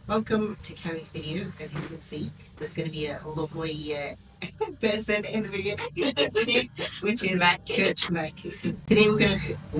Welcome to Kerry's video. As you can see, there's going to be a lovely person in the video today, which is Coach Meg. Today we're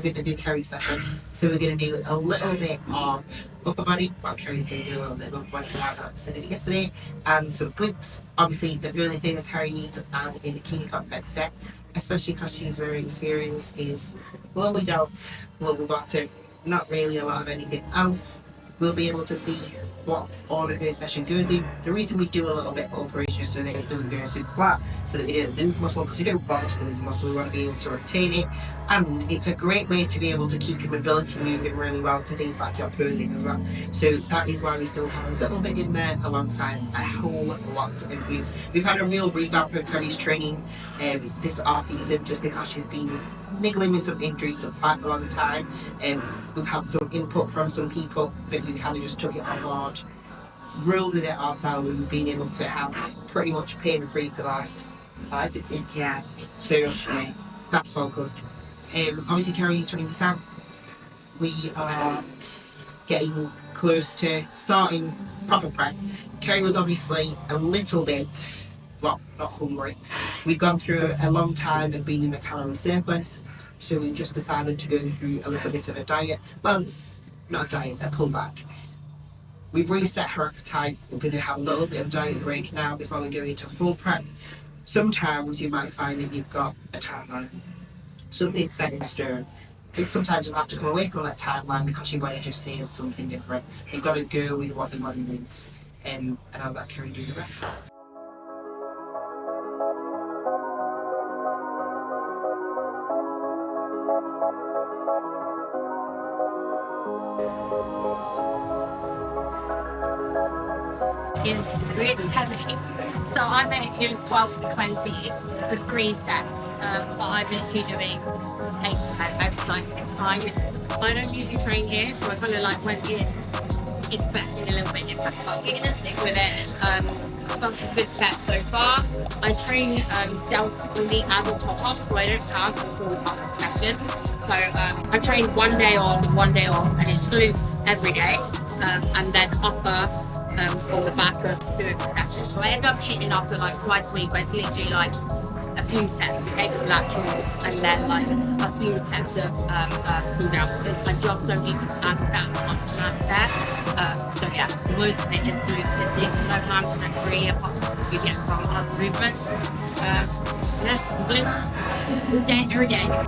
gonna do Kerry's session. So we're gonna do a little bit of upper body. Well, Kerry's gonna do a little bit of upper body like I said yesterday, and some glutes. Obviously, the only thing that Kerry needs as a bikini competitor, especially because she's very experienced, is lovely delts, lovely bottom. Not really a lot of anything else. We'll be able to see what order her session goes in. The reason we do a little bit upper is just so that it doesn't go super flat, so that we don't lose muscle, because we don't want to lose muscle, we want to be able to retain it. And it's a great way to be able to keep your mobility moving really well for things like your posing as well. So that is why we still have a little bit in there alongside a whole lot of glutes. We've had a real revamp of Kerry's training this off season, just because she's been niggling with some injuries for quite a long time. We've had some input from some people, but we kind of just took it on board, rolled with it ourselves, and been able to have pretty much pain-free for the last 5-6 years. Yeah. So that's all good. Obviously, Kerry's 20 weeks out. We are getting close to starting proper prep. Kerry was obviously a little bit, well, not hungry. We've gone through a long time of being in a calorie surplus, so we just decided to go through a little bit of a diet. Well, not a diet, a pullback. We've reset her appetite. We're going to have a little bit of diet break now before we go into full prep. Sometimes you might find that you've got a timeline, something set in stone. But sometimes you'll have to come away from that timeline because your body just says something different. You've got to go with what the body needs, and I'll let Kerry do the rest. Is really heavy. So I'm only doing 12 to 20 for 3 sets, but I'm literally doing 8 to 10 exercises a time. I don't usually train here, so I kind of like went in expecting a little bit different, but we're gonna stick with it. I've done some good sets so far. I train delts only as a top up, so I don't have a full upper session. So I train 1 day on, 1 day off, and it's glutes every day, and then upper on the back of 2 sessions. So I end up hitting upper like twice a week, but it's literally like a few sets of regular laterals and then like a few sets of cool down. I just don't need to add that much mass there. So yeah, most of it is glutes. It's no hamstring free apart from what you get from other movements. Yeah, glutes all day, every day.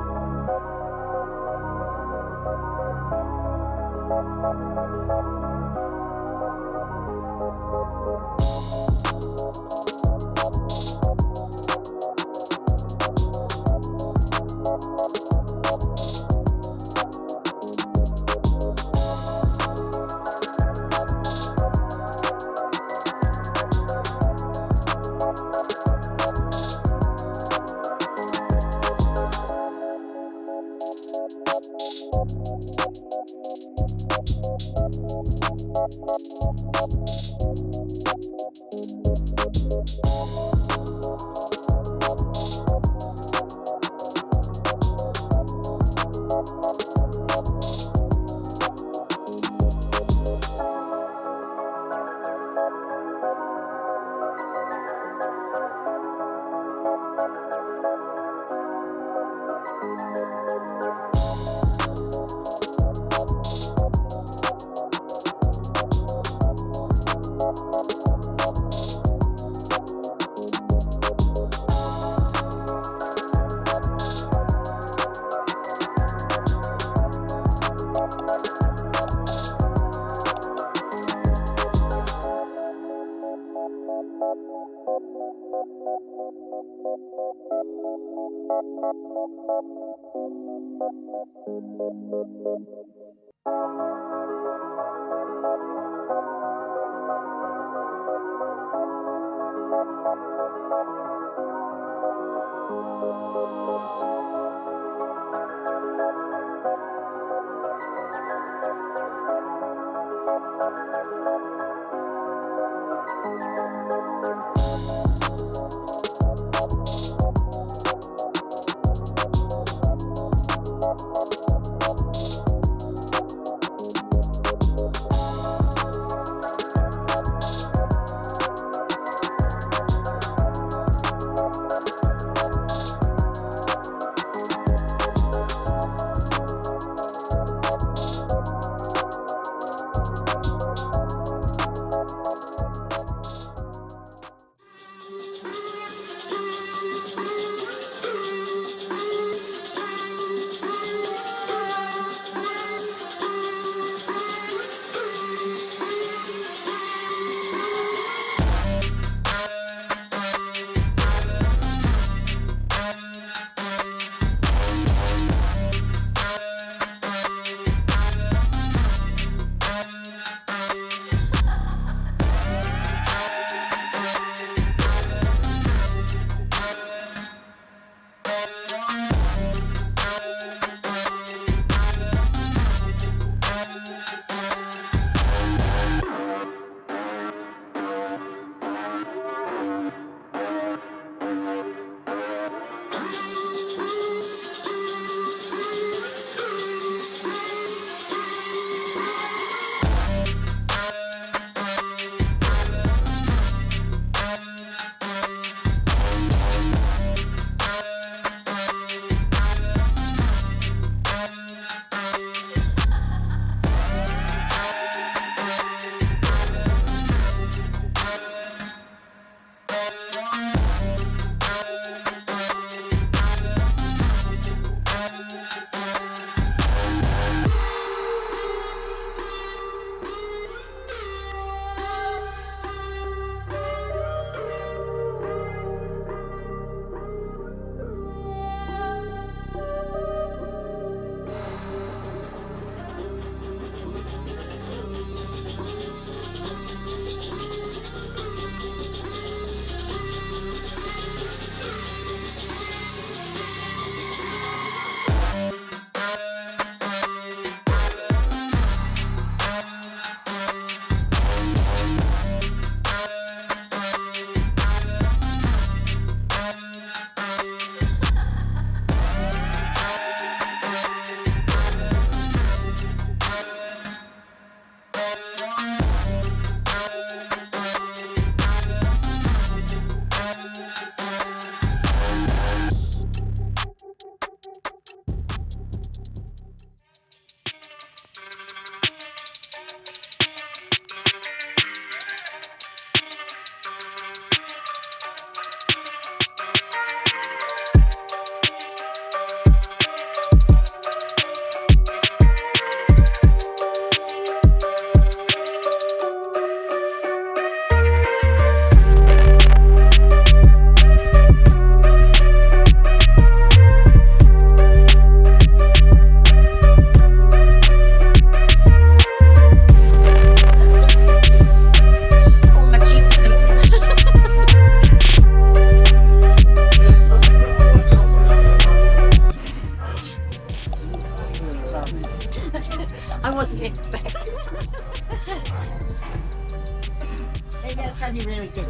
That's how you really do it.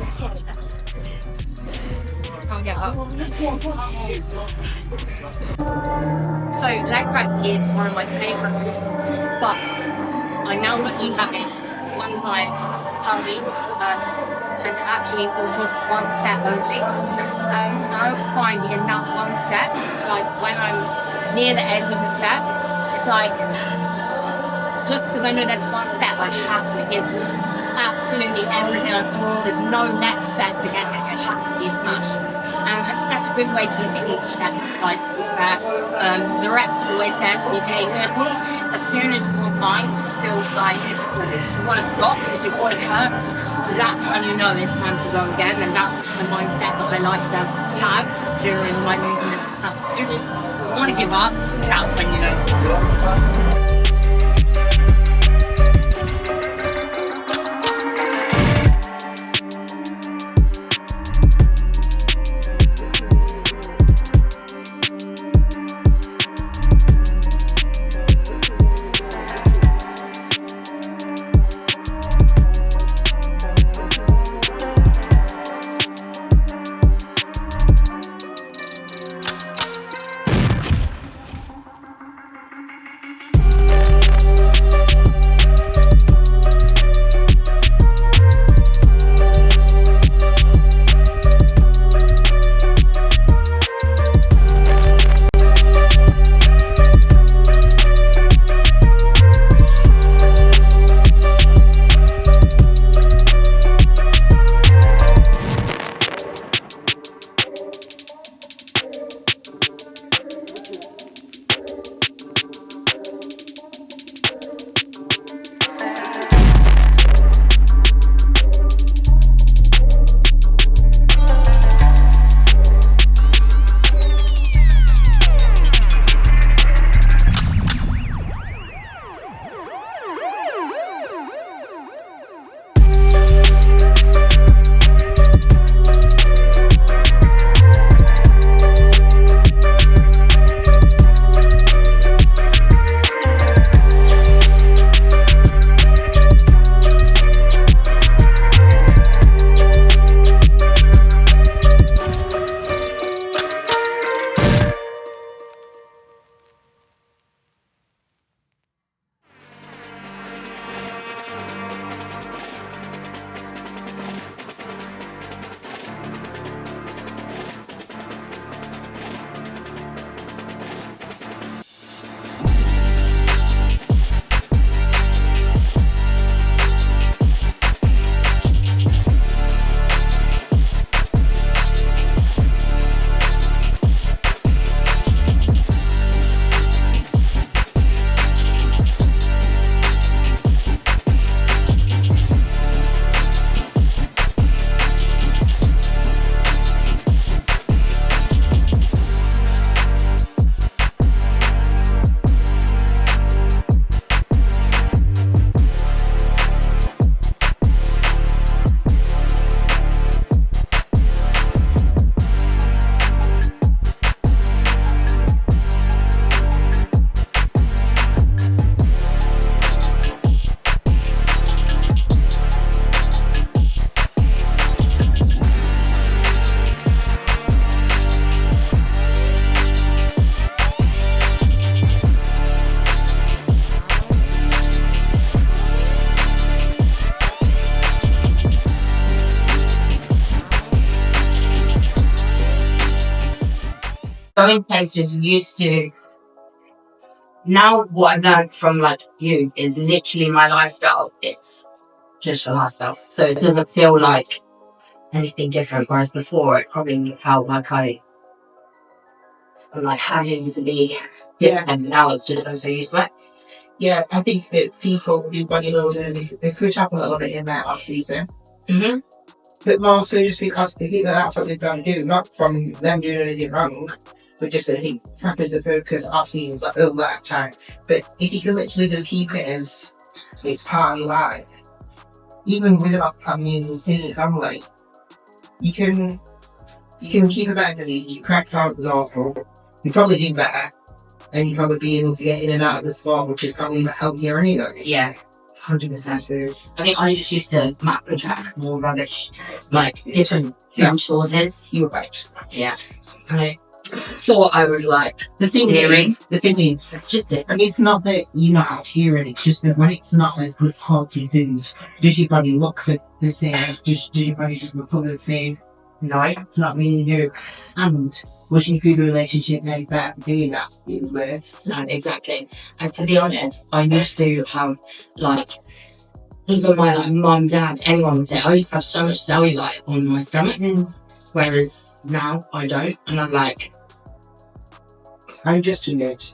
Can't get up. So leg press is one of my favourite movements, but I now only have it one time per week, and actually for just one set only. I always find in that one set, like when I'm near the end of the set, it's like, just because I know there's one set, I have to give absolutely everything I've got, because there's no next set to get it. It has to be smashed. And that's a good way to look at each exercise, to be fair. The reps are always there when you take it. As soon as your mind feels like you want to stop because your body hurts, that's when you know it's time to go again. And that's the mindset that I like to have during my movements. So as soon as you want to give up, that's when you know. Going places used to. Now what I've learned from like you is literally my lifestyle. It's just a lifestyle. So it doesn't feel like anything different. Whereas before it probably felt like I'm like having to be different, and now it's just I'm so used to it. Yeah, I think that people do bodybuilding, they switch up a little bit in their off season. Mm-hmm. But more so just because they think that that's what they've got to do, not from them doing anything wrong, but just I think prep is the focus, off season's like all that time. But if you can literally just keep it as it's part of your life, even without having a routine family, you can keep it better because you crack sounds awful. You probably do better, and you probably be able to get in and out of the sport, which is probably help you anyway. Yeah, 100%. I think I just used to macro track more rubbish, like different food sources. You're right. Yeah. I thought I was like, The thing is, it's just different. it's not that you're not accurate, it's just that when it's not as good quality food, does your body look the same? Does your body recover the same? No. Not really do. And pushing through the relationship any better for doing that, it's worse. No, exactly. And to be honest, I used to have like, even my like mum, dad, anyone would say, I used to have so much cellulite on my stomach. Whereas now I don't. And I'm like, I'm just to note,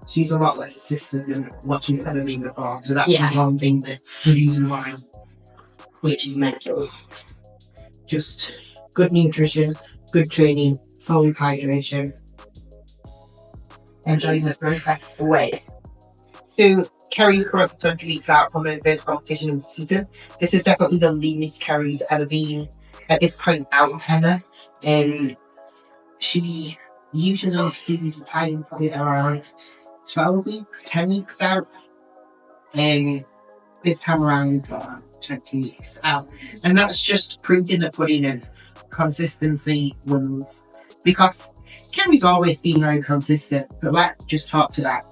she's a lot less assistant than what she's ever been before. So that's Yeah. one thing that's the reason why. which is mental. Just good nutrition, good training, solid hydration. Enjoying the process. Always. So Kerry's currently 20 weeks out from her first competition of the season. This is definitely the leanest Kerry's ever been at this point out of Heather. She usually sees the time probably around 12 weeks, 10 weeks out. This time around 20 weeks out. And that's just proving the pudding of consistency wins. Because Kerry's always been very consistent, but let's just talk to that.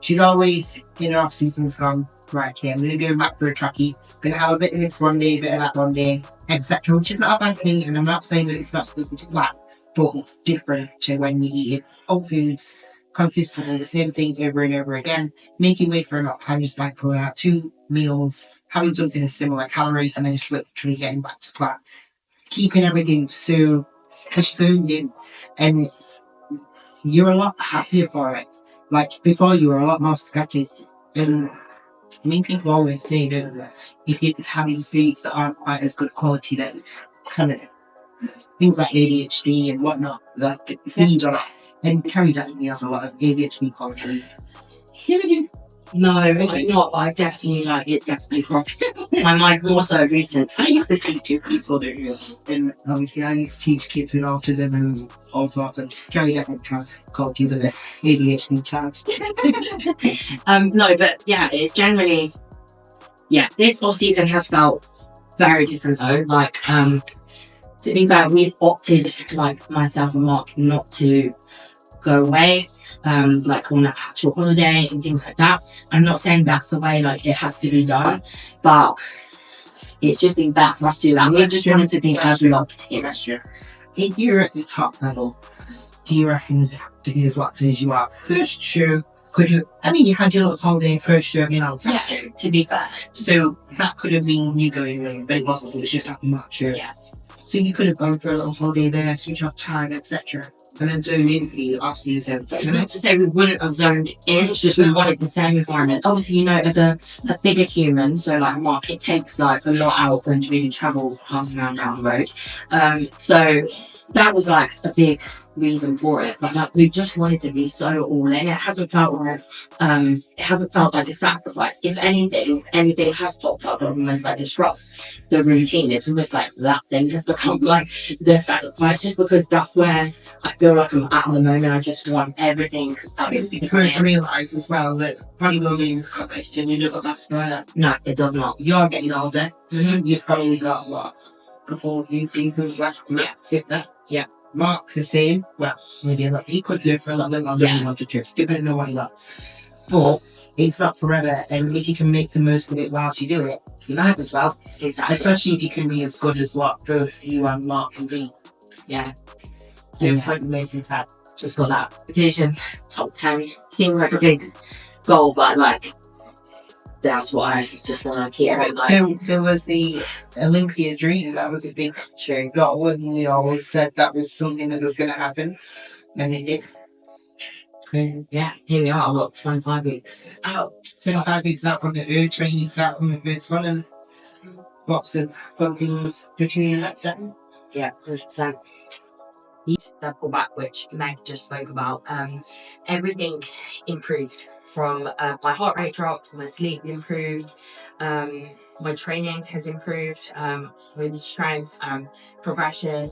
She's always, in her off season's gone, right, okay, I'm going to go back for a trackie, going to have a bit of this one day, a bit of that one day, etc. Which is not a bad thing, and I'm not saying that it's not sticking to that, but it's different to when you eat whole foods consistently, the same thing over and over again, making way for a lot of time just by pulling out 2 meals, having something of similar calorie, and then just literally getting back to plan. Keeping everything so new, and you're a lot happier for it. Like before, you were a lot more scatty. And I mean, people always say that if you're having foods that aren't quite as good quality, then kind of things like ADHD and whatnot, like feed on it. And Kerry definitely has a lot of ADHD qualities. No, I'm not. I definitely like it's definitely crossed my mind more so recent. I used to teach people that, and obviously I used to teach kids with autism and all sorts of Kerry definitely has qualities of an ADHD child. No, but yeah, it's generally this whole season has felt very different though. Like, to be fair, we've opted, like myself and Mark, not to go away, like on an actual holiday and things like that. I'm not saying that's the way like it has to be done, but it's just been better for us to do that. We just wanted to be as locked in. If you're at the top level, do you reckon to be as locked as you are? First show, could you? I mean, you had your little holiday first show, you know. Yeah, to be fair. So that could have been you going away, but it wasn't. It was just after March show. Yeah. So you could have gone for a little holiday there, switch off time, etc. And then zone in for the off season. It's not to say we wouldn't have zoned in, it's just we wanted the same environment. Obviously, you know, as a bigger human, so like Mark, it takes like a lot out for him to really travel half an hour down the road. So that was like a big reason for it. But like, we just wanted to be so all in. It hasn't felt like a sacrifice. If anything has popped up that almost like disrupts the routine, it's almost like that thing has become like the sacrifice, just because that's where I feel like I'm at the moment. I just want everything. I realise as well that bodybuilding and you doesn't last forever. No, it does not. You're getting older. You've probably got what, a couple of new seasons left. Yeah. Sit there. Yeah. Mark's the same. Well, maybe a lot. He could do it for a little bit longer than he wanted to, depending on what he likes. But it's not forever, and if you can make the most of it whilst you do it, you might as well. Exactly. Especially if you can be as good as what both you and Mark can be. Yeah. They're quite amazing. Just got that vision. Top 10 seems like a big goal, but like that's what I just want to keep. Yeah, like. so was the Olympia dream. That was a big goal, and we always said that was something that was going to happen, and it did. Yeah, here we are. What, 25 weeks out? 25 weeks out from the third, 20 weeks out from the first one, and lots of fun things between that time. Yeah, 100%. That pullback, which Meg just spoke about, everything improved from my heart rate dropped, my sleep improved, my training has improved with strength and progression.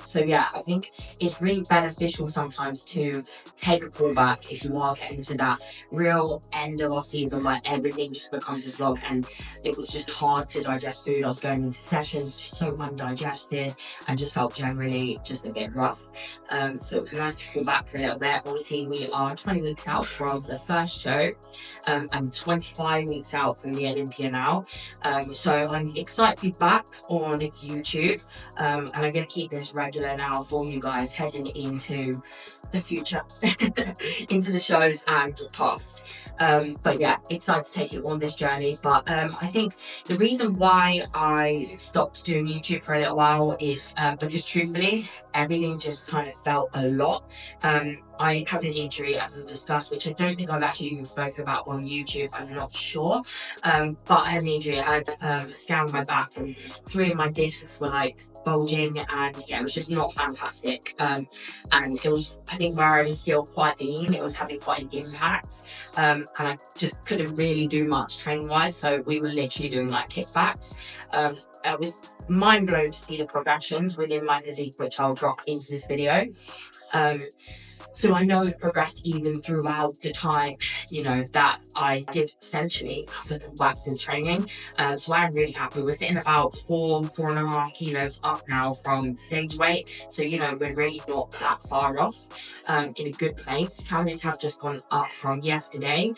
So yeah, I think it's really beneficial sometimes to take a pull back if you are getting to that real end of off season where everything just becomes a slog and it was just hard to digest food. I was going into sessions just so undigested and just felt generally just a bit rough. So it was nice to pull back for a little bit. Obviously, we are 20 weeks out from the first show and 25 weeks out from the Olympia now. So I'm excited to be back on YouTube, and I'm going to keep this regular now for you guys heading into the future, into the shows and past. But yeah, excited to take you on this journey. But I think the reason why I stopped doing YouTube for a little while is because truthfully, everything just kind of felt a lot. I had an injury, as I discussed, which I don't think I've actually even spoken about on YouTube. I'm not sure. But I had an injury. I had a scan on my back and 3 of my discs were like bulging, and yeah, it was just not fantastic. And it was, I think, where I was still quite lean, it was having quite an impact. And I just couldn't really do much training wise. So we were literally doing like kickbacks. I was mind blown to see the progressions within my physique, which I'll drop into this video. So I know it progressed even throughout the time, you know, that I did essentially have to pull back with training. So I'm really happy. We're sitting about 4.5 kilos up now from stage weight. So, you know, we're really not that far off, in a good place. Calories have just gone up from yesterday.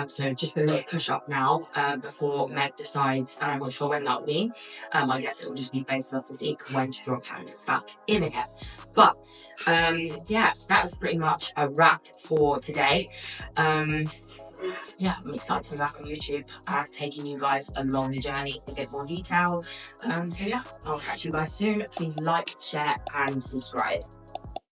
So just a little push up now, before Meg decides, and I'm not sure when that will be. I guess it will just be based on physique when to drop back in again. But yeah, that is pretty much a wrap for today. Yeah, I'm excited to be back on YouTube and taking you guys along the journey in a bit more detail. So yeah, I'll catch you guys soon. Please like, share and subscribe.